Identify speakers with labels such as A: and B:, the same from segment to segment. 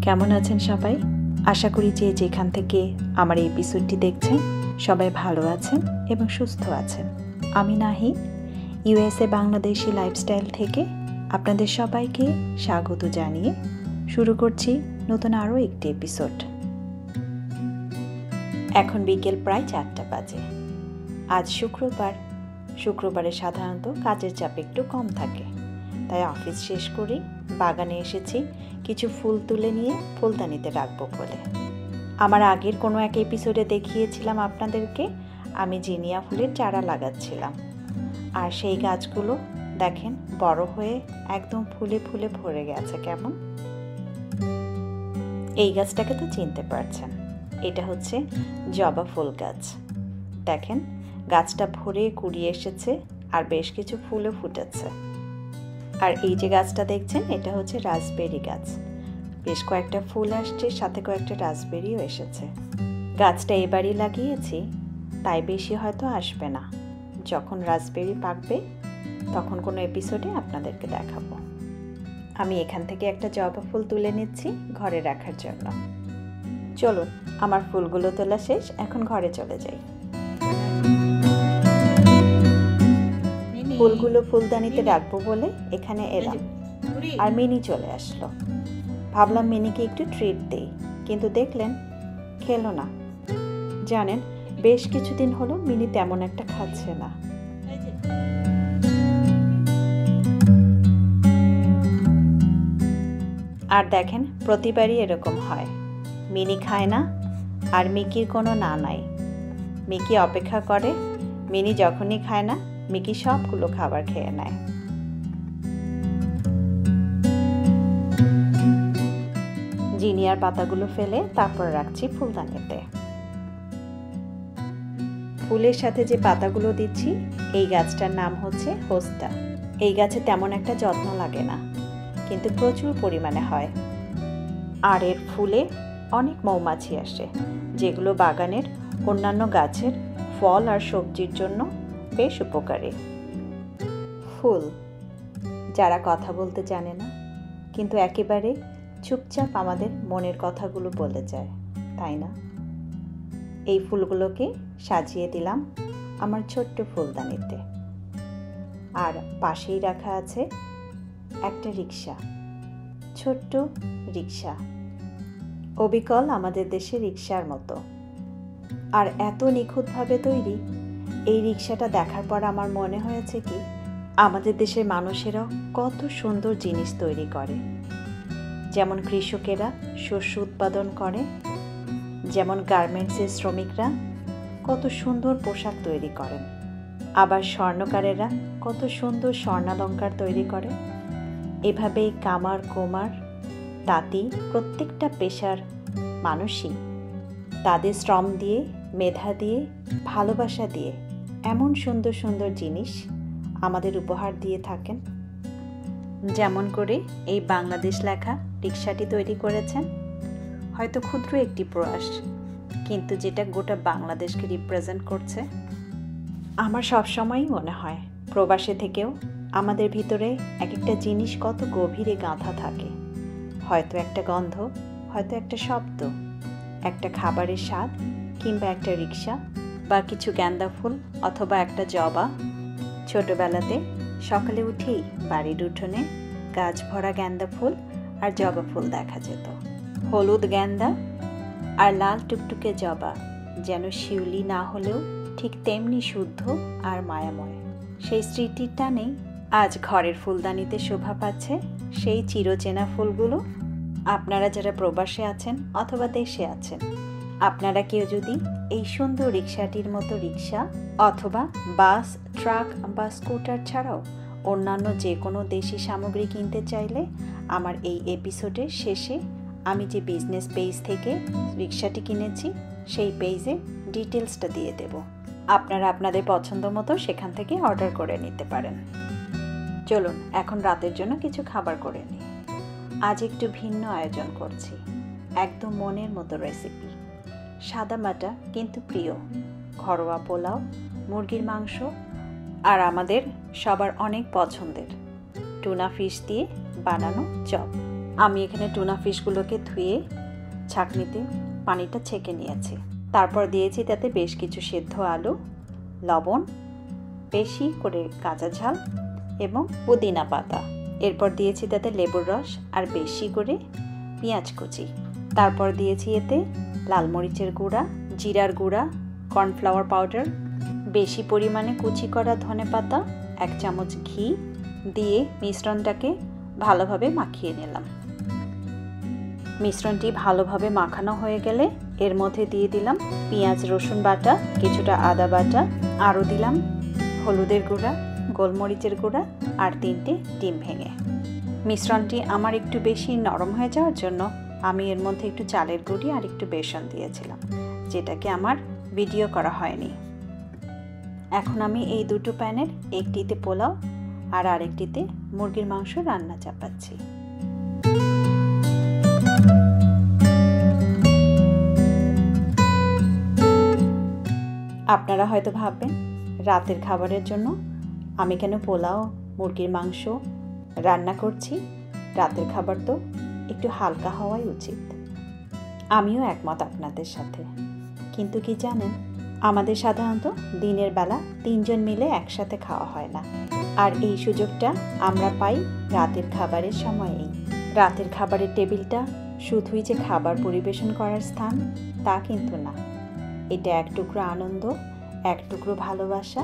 A: কেমন আছেন সবাই? আশা করি যে যেখান থেকে আমার এই এপিসোডটি দেখছেন সবাই ভালো আছেন এবং সুস্থ আছেন। আমি নাহি ইউএসএ বাংলাদেশি লাইফস্টাইল থেকে আপনাদের সবাইকে স্বাগত জানিয়ে শুরু করছি নতুন আরও একটি এপিসোড। এখন বিকেল প্রায় 4টা বাজে। আজ শুক্রবারে সাধারণত কাজের চাপ একটু কম থাকে, তাই অফিস শেষ করে বাগানে এসেছি কিছু ফুল তুলে নিয়ে ফুলদানিতে রাখবো বলে। আমার আগের কোনো এক এপিসোডে দেখিয়েছিলাম আপনাদেরকে আমি জিনিয়া ফুলের চারা লাগাচ্ছিলাম, আর সেই গাছগুলো দেখেন বড় হয়ে একদম ফুলে ফুলে ভরে গেছে। কেমন, এই গাছটাকে তো চিনতে পারছেন, এটা হচ্ছে জবা ফুল গাছ। দেখেন গাছটা ভরে কুড়িয়ে এসেছে আর বেশ কিছু ফুলও ফুটেছে। আর এই যে গাছটা দেখছেন এটা হচ্ছে রাসবেরি গাছ, বেশ কয়েকটা ফুল আসছে, সাথে কয়েকটা রাসবেরিও এসেছে। গাছটা এবারই লাগিয়েছি তাই বেশি হয়তো আসবে না, যখন রাসবেরি পাকবে তখন কোনো এপিসোডে আপনাদেরকে দেখাবো। আমি এখান থেকে একটা জবা ফুল তুলে নিচ্ছি ঘরে রাখার জন্য। চলুন, আমার ফুলগুলো তোলা শেষ, এখন ঘরে চলে যাই। ফুলগুলো ফুলদানিতে রাখবো বলে এখানে এলাম, আর মিনি চলে আসলো। ভাবলাম মিনিকে একটু ট্রিট দেই, কিন্তু দেখলেন খেলো না। জানেন বেশ কিছুদিন হলো মিনি তেমন একটা খাচ্ছে না। আর দেখেন প্রতিবারই এরকম হয়, মিনি খায় না আর মিকির কোনো না নাই। মিকি অপেক্ষা করে, মিনি যখনই খায় না মিকি সবগুলো খাবার খেয়ে নেয়। জিনিয়ার পাতাগুলো ফেলে তারপর রাখছি ফুলদানিতে। ফুলের সাথে যে পাতাগুলো দিচ্ছি এই গাছটার নাম হচ্ছে হোস্টা। এই গাছে তেমন একটা যত্ন লাগে না, কিন্তু প্রচুর পরিমাণে হয়। আর এর ফুলে অনেক মৌমাছি আসে, যেগুলো বাগানের অন্যান্য গাছের ফল আর সবজির জন্য বেশ উপকারী। ফুল যারা কথা বলতে জানে না, কিন্তু একেবারে চুপচাপ আমাদের মনের কথাগুলো বলে যায়, তাই না? এই ফুলগুলোকে সাজিয়ে দিলাম আমার ছোট্ট ফুলদানিতে। আর পাশেই রাখা আছে একটা রিক্সা, ছোট্ট রিক্সা, অবিকল আমাদের দেশে রিক্সার মতো। আর এত নিখুঁতভাবে তৈরি এই রিক্সাটা দেখার পর আমার মনে হয়েছে কি আমাদের দেশের মানুষেরা কত সুন্দর জিনিস তৈরি করে। যেমন কৃষকেরা শস্য উৎপাদন করে, যেমন গার্মেন্টসের শ্রমিকরা কত সুন্দর পোশাক তৈরি করেন, আবার স্বর্ণকারেরা কত সুন্দর স্বর্ণালঙ্কার তৈরি করে। এভাবেই কামার কুমার তাঁতি প্রত্যেকটা পেশার মানুষই তাদের শ্রম দিয়ে, মেধা দিয়ে, ভালোবাসা দিয়ে এমন সুন্দর সুন্দর জিনিস আমাদের উপহার দিয়ে থাকেন। যেমন করে এই বাংলাদেশ লেখা রিক্সাটি তৈরি করেছেন, হয়তো ক্ষুদ্র একটি প্রয়াস, কিন্তু যেটা গোটা বাংলাদেশকে রিপ্রেজেন্ট করছে। আমার সবসময়ই মনে হয় প্রবাসে থেকেও আমাদের ভিতরে এক একটা জিনিস কত গভীরে গাঁথা থাকে। হয়তো একটা গন্ধ, হয়তো একটা শব্দ, একটা খাবারের স্বাদ, কিংবা একটা রিক্সা, বা কিছু গাঁদা ফুল অথবা একটা জবা। ছোটবেলাতে সকালে উঠেই বাড়ির উঠোনে গাছ ভরা গাঁদা ফুল আর জবা ফুল দেখা যেত। হলুদ গাঁদা আর লাল টুকটুকে জবা যেন শিউলি না হলেও ঠিক তেমনি শুদ্ধ আর মায়াময়। সেই স্মৃতির টানেই আজ ঘরের ফুলদানিতে শোভা পাচ্ছে সেই চিরচেনা ফুলগুলো। আপনারা যারা প্রবাসে আছেন অথবা দেশে আছেন, আপনারা কেউ যদি এই সুন্দর রিক্সাটির মতো রিক্সা অথবা বাস, ট্রাক বা স্কুটার ছাড়াও অন্যান্য যে কোনো দেশি সামগ্রী কিনতে চাইলে আমার এই এপিসোডের শেষে আমি যে বিজনেস পেজ থেকে রিক্সাটি কিনেছি সেই পেজে ডিটেলসটা দিয়ে দেব। আপনারা আপনাদের পছন্দ মতো সেখান থেকে অর্ডার করে নিতে পারেন। চলুন এখন রাতের জন্য কিছু খাবার করে নিই। আজ একটু ভিন্ন আয়োজন করছি, একদম মনের মতো রেসিপি। সাদামাটা কিন্তু প্রিয় ঘরোয়া পোলাও, মুরগির মাংস, আর আমাদের সবার অনেক পছন্দের টুনা ফিশ দিয়ে বানানো চপ। আমি এখানে টুনা ফিশগুলোকে ধুয়ে ছাঁকনিতে পানিটা ছেঁকে নিয়েছি। তারপর দিয়েছি তাতে বেশ কিছু সেদ্ধ আলু, লবণ, বেশি করে কাঁচা ঝাল এবং পুদিনা পাতা। এরপর দিয়েছি তাতে লেবুর রস আর বেশি করে পেঁয়াজ কুচি। তারপর দিয়েছি এতে লাল মরিচের গুঁড়া, জিরার গুঁড়া, কর্নফ্লাওয়ার পাউডার, বেশি পরিমাণে কুচি করা ধনেপাতা, 1 চামচ ঘি দিয়ে মিশ্রণটাকে ভালোভাবে মাখিয়ে নিলাম। মিশ্রণটি ভালোভাবে মাখানো হয়ে গেলে এর মধ্যে দিয়ে দিলাম পেঁয়াজ রসুন বাটা, কিছুটা আদা বাটা, আরও দিলাম হলুদের গুঁড়া, গোলমরিচের গুঁড়া আর 3টে ডিম ভেঙে। মিশ্রণটি আমার একটু বেশি নরম হয়ে যাওয়ার জন্য আমি এর মধ্যে একটু চালের গুঁড়ি আর একটু বেসন দিয়েছিলাম, যেটাকে আমার ভিডিও করা হয়নি। এখন আমি এই দুটো প্যানের একটিতে পোলাও আর আরেকটিতে মুরগির মাংস রান্না চাপাচ্ছি। আপনারা হয়তো ভাববেন রাতের খাবারের জন্য আমি কেন পোলাও, মুরগির মাংস রান্না করছি। রাতের খাবার তো একটু হালকা হওয়াই উচিত। আমিও একমত আপনাদের সাথে। কিন্তু কি জানেন, আমাদের সাধারণত দিনের বেলা 3 জন মিলে একসাথে খাওয়া হয় না, আর এই সুযোগটা আমরা পাই রাতের খাবারের সময়েই। রাতের খাবারের টেবিলটা শুধুই যে খাবার পরিবেশন করার স্থান তা কিন্তু না, এটা এক টুকরো আনন্দ, এক টুকরো ভালোবাসা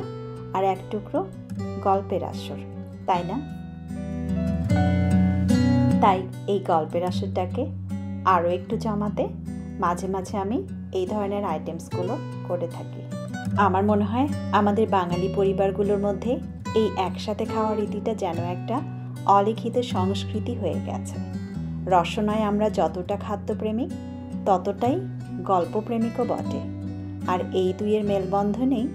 A: আর এক টুকরো গল্পের আসর, তাই না? তাই এই গল্পের আসরটাকে আরও একটু জমাতে মাঝে মাঝে আমি এই ধরনের আইটেমসগুলো করে থাকি। আমার মনে হয় আমাদের বাঙালি পরিবারগুলোর মধ্যে এই একসাথে খাওয়ার রীতিটা যেন একটা অলিখিত সংস্কৃতি হয়ে গেছে। রসনায় আমরা যতটা খাদ্যপ্রেমিক ততটাই গল্পপ্রেমিকও বটে, আর এই দুইয়ের মেলবন্ধনেই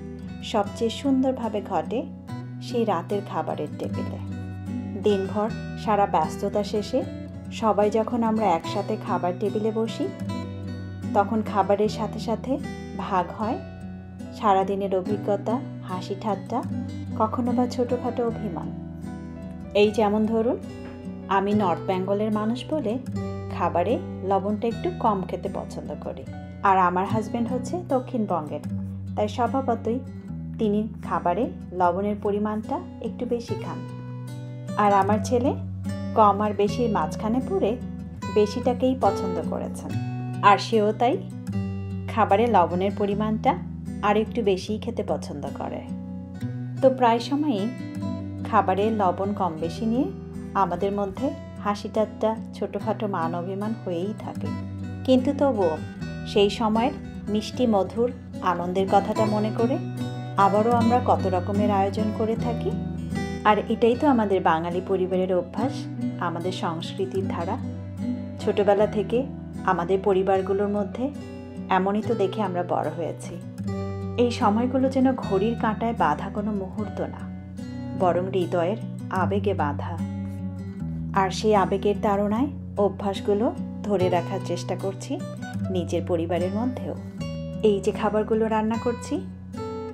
A: সবচেয়ে সুন্দরভাবে ঘটে সেই রাতের খাবারের টেবিলে। দিনভর সারা ব্যস্ততা শেষে সবাই যখন আমরা একসাথে খাবার টেবিলে বসি, তখন খাবারের সাথে সাথে ভাগ হয় সারাদিনের অভিজ্ঞতা, হাসি ঠাট্টা, কখনো বা ছোটোখাটো অভিমান। এই যেমন ধরুন, আমি নর্থ বেঙ্গলের মানুষ বলে খাবারে লবণটা একটু কম খেতে পছন্দ করি, আর আমার হাজব্যান্ড হচ্ছে দক্ষিণবঙ্গের, তাই স্বভাবতই তিনি খাবারে লবণের পরিমাণটা একটু বেশি খান। আর আমার ছেলে কম আর বেশির মাঝখানে পড়ে বেশিটাকেই পছন্দ করেছেন, আর সেও তাই খাবারে লবণের পরিমাণটা আর একটু বেশিই খেতে পছন্দ করে। তো প্রায় সময়ই খাবারে লবণ কম বেশি নিয়ে আমাদের মধ্যে হাসি ঠাট্টা, ছোটোখাটো মান অভিমান হয়েই থাকে। কিন্তু তবুও সেই সময়ের মিষ্টি মধুর আনন্দের কথাটা মনে করে আবারও আমরা কত রকমের আয়োজন করে থাকি। আর এটাই তো আমাদের বাঙালি পরিবারের অভ্যাস, আমাদের সংস্কৃতির ধারা। ছোটবেলা থেকে আমাদের পরিবারগুলোর মধ্যে এমনই তো দেখে আমরা বড় হয়েছি। এই সময়গুলো যেন ঘড়ির কাঁটায় বাঁধা কোনো মুহূর্ত না, বরং হৃদয়ের আবেগে বাঁধা। আর সেই আবেগের তাড়নায় অভ্যাসগুলো ধরে রাখার চেষ্টা করছি নিজের পরিবারের মধ্যেও। এই যে খাবারগুলো রান্না করছি,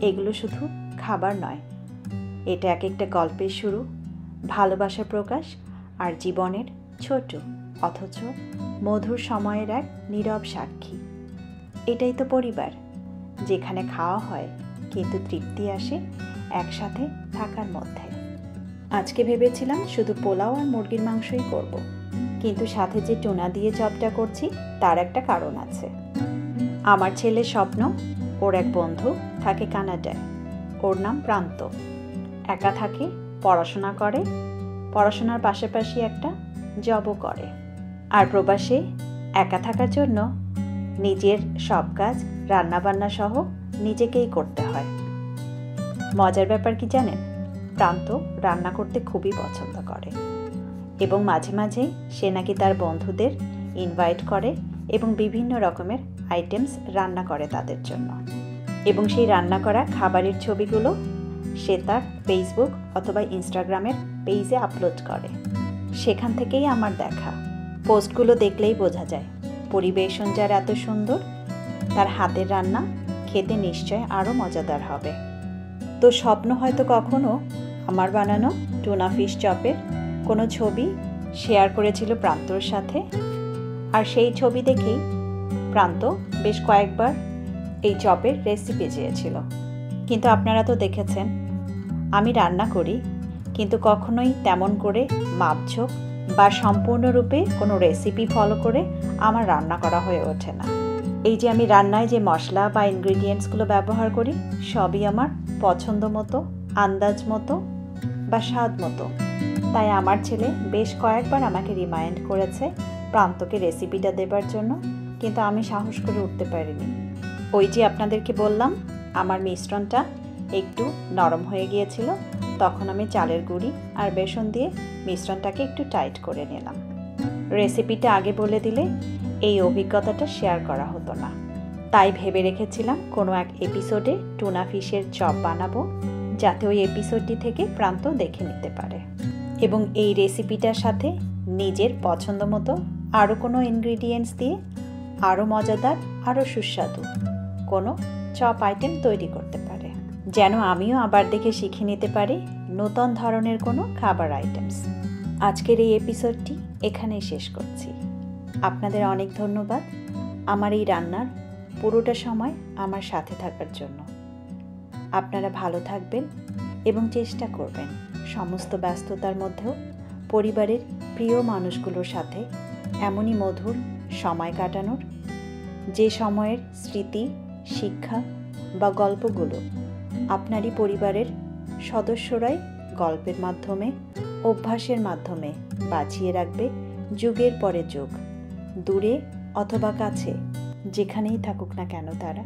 A: এগুলো শুধু খাবার নয়, এটা এক একটা গল্পের শুরু, ভালোবাসার প্রকাশ আর জীবনের ছোট অথচ মধুর সময়ের এক নীরব সাক্ষী। এটাই তো পরিবার, যেখানে খাওয়া হয় কিন্তু তৃপ্তি আসে একসাথে থাকার মধ্যে। আজকে ভেবেছিলাম শুধু পোলাও আর মুরগির মাংসই করব, কিন্তু সাথে যে টুনা দিয়ে চপটা করছি তার একটা কারণ আছে। আমার ছেলের স্বপ্ন ওর এক বন্ধু থাকে কানাডায়, ওর নাম প্রান্ত। একা থাকে, পড়াশোনা করে, পড়াশোনার পাশাপাশি একটা জবও করে। আর প্রবাসে একা থাকার জন্য নিজের সব কাজ রান্নাবান্না সহ নিজেকেই করতে হয়। মজার ব্যাপার কি জানেন, প্রান্ত রান্না করতে খুবই পছন্দ করে এবং মাঝে মাঝে সে নাকি তার বন্ধুদের ইনভাইট করে এবং বিভিন্ন রকমের আইটেমস রান্না করে তাদের জন্য, এবং সেই রান্না করা খাবারের ছবিগুলো সে তার ফেসবুক অথবা ইনস্টাগ্রামের পেজে আপলোড করে। সেখান থেকেই আমার দেখা পোস্টগুলো দেখলেই বোঝা যায় পরিবেশন যার এত সুন্দর, তার হাতের রান্না খেতে নিশ্চয় আরও মজাদার হবে। তো স্বপ্ন হয়তো কখনো আমার বানানো টুনা ফিশ চপের কোনো ছবি শেয়ার করেছিল প্রান্তর সাথে। আর সেই ছবি দেখেই প্রান্ত বেশ কয়েকবার এই চপের রেসিপি চেয়েছিল। কিন্তু আপনারা তো দেখেছেন আমি রান্না করি, কিন্তু কখনোই তেমন করে মাপঝোঁক বা সম্পূর্ণরূপে কোনো রেসিপি ফলো করে আমার রান্না করা হয়ে ওঠে না। এই যে আমি রান্নায় যে মশলা বা ইনগ্রিডিয়েন্টসগুলো ব্যবহার করি সবই আমার পছন্দ মতো, আন্দাজ মতো বা স্বাদ মতো। তাই আমার ছেলে বেশ কয়েকবার আমাকে রিমাইন্ড করেছে প্রান্তকে রেসিপিটা দেবার জন্য, কিন্তু আমি সাহস করে উঠতে পারিনি। ওই যে আপনাদেরকে বললাম আমার মিশ্রণটা একটু নরম হয়ে গিয়েছিল, তখন আমি চালের গুঁড়ি আর বেসন দিয়ে মিশ্রণটাকে একটু টাইট করে নিলাম। রেসিপিটা আগে বলে দিলে এই অভিজ্ঞতাটা শেয়ার করা হতো না। তাই ভেবে রেখেছিলাম কোনো এক এপিসোডে টুনা ফিশের চপ বানাবো, যাতে ওই এপিসোডটি থেকে প্রান্ত দেখে নিতে পারে এবং এই রেসিপিটার সাথে নিজের পছন্দ মতো আরও কোনো ইনগ্রিডিয়েন্টস দিয়ে আরও মজাদার, আরও সুস্বাদু কোনো চপ আইটেম তৈরি করতে পারে, যেন আমিও আবার দেখে শিখে নিতে পারি নতুন ধরনের কোনো খাবার আইটেমস। আজকের এই এপিসোডটি এখানেই শেষ করছি। আপনাদের অনেক ধন্যবাদ আমার এই রান্নার পুরোটা সময় আমার সাথে থাকার জন্য। আপনারা ভালো থাকবেন এবং চেষ্টা করবেন সমস্ত ব্যস্ততার মধ্যেও পরিবারের প্রিয় মানুষগুলোর সাথে এমনই মধুর সময় কাটানোর, যে সময়ের স্মৃতি, শিক্ষা বা গল্পগুলো আপনারই পরিবারের সদস্যরাই গল্পের মাধ্যমে, অভ্যাসের মাধ্যমে বাঁচিয়ে রাখবে যুগের পরে যুগ, দূরে অথবা কাছে, যেখানেই থাকুক না কেন তারা।